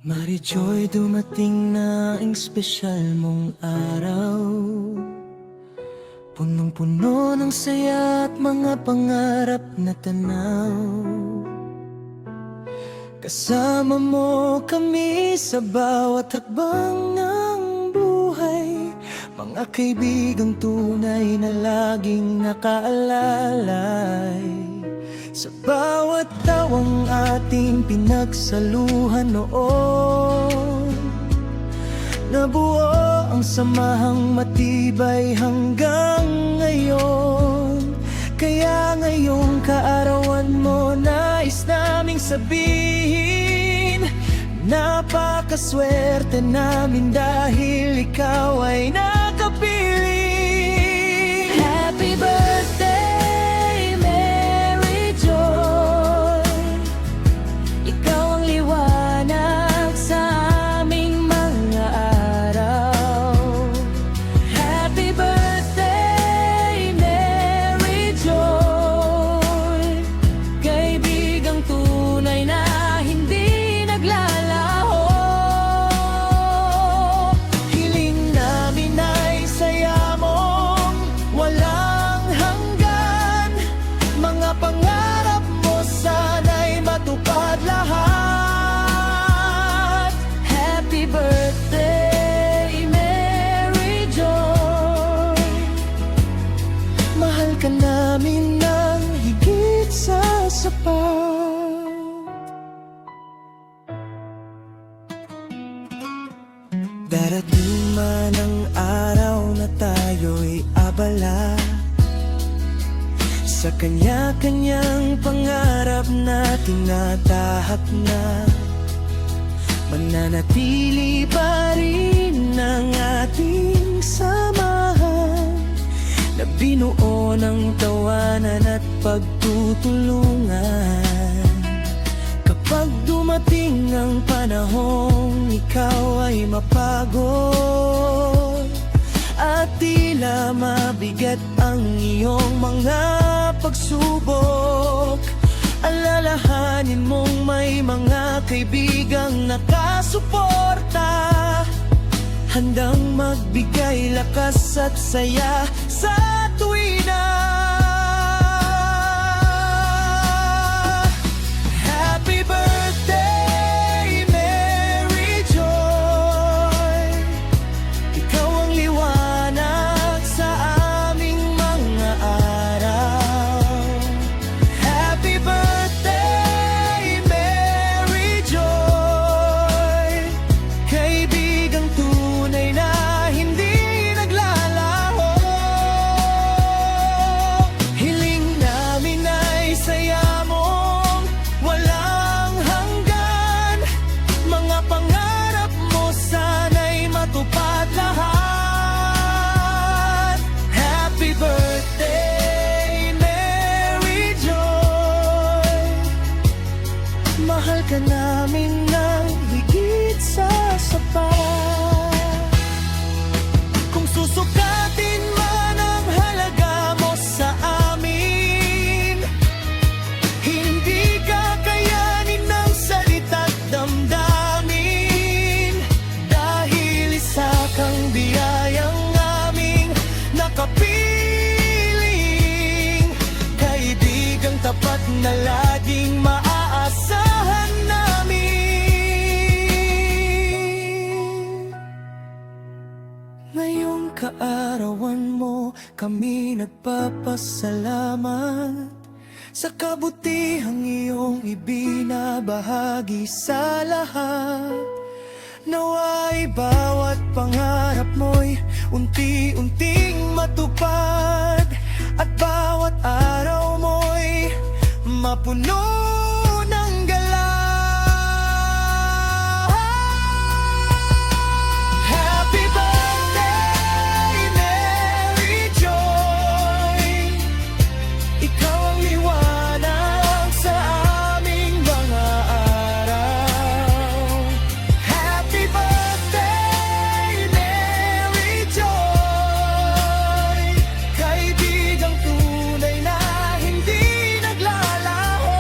Mary Joy, dumating na ang espesyal mong araw. Punong-puno ng saya at mga pangarap na tanaw. Kasama mo kami sa bawat hakbang ng buhay, mga kaibigang tunay na laging nakaalalay. Sa bawat tawang ating pinagsaluhan noon, nabuo ang samahang matibay hanggang ngayon. Kaya ngayong kaarawan mo, nais naming sabihin, napakaswerte namin dahil ikaw ay nakapili. Happy birthday, Mary Joy. Ikaw ang liwanag sa aming mga araw. Happy birthday, Mary Joy. Kaibigang tunay na hindi naglalaho. Hiling namin ay saya mong walang hanggan. Mga pangarap mo sana'y matupad lahat. Happy birthday, Mary Joy. Mahal ka namin ng higit sa sapat. Darating man ang araw na tayo'y abala sa kanya-kanyang pangarap na tinatahak na, mananatili pa rin ang ating samahan na binuo ng tawanan at pagtutulungan. Kapag dumating ang panahong ikaw ay mapagod at tila mabigat ang iyong mga pagsubok, alalahanin mong may mga kaibigang nakasuporta, handang magbigay lakas at saya sa tuwina. Happy birthday, Mary Joy. Ikaw ang liwanag sa aming mga araw. Happy birthday, Mary Joy. Kaibigang tunay na hindi naglalaho. Hiling namin ay saya mong walang hanggan. Mga pangarap mo sana'y matupad lahat. Happy birthday, Mary Joy. Mahal ka namin ng higit sa sapat. Kung susukatin man ang halaga mo sa amin, hindi kakayanin ng salita't damdamin. Dahil isa kang biyayang aming nakapiling, kaibigang tapat na laging maaasahan namin. Ngayong kaarawan mo, kami nagpapasalamat sa kabutihang iyong ibinabahagi sa lahat. Nawa'y bawat pangarap mo'y unti-unting matupad, at bawat araw mo'y mapuno ng gala. Happy birthday, Mary Joy. Ikaw ang liwanag sa aming mga araw. Happy birthday, Mary Joy. Kaibigang tunay na hindi naglalaho.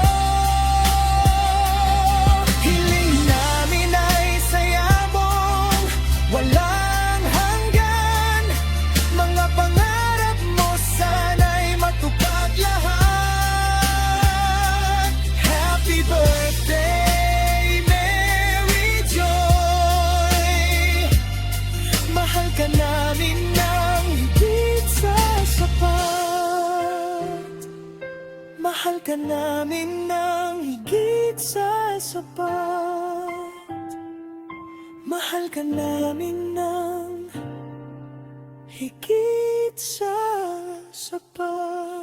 ka namin ng higit sa sapat. Mahal ka namin ng higit sa sapat.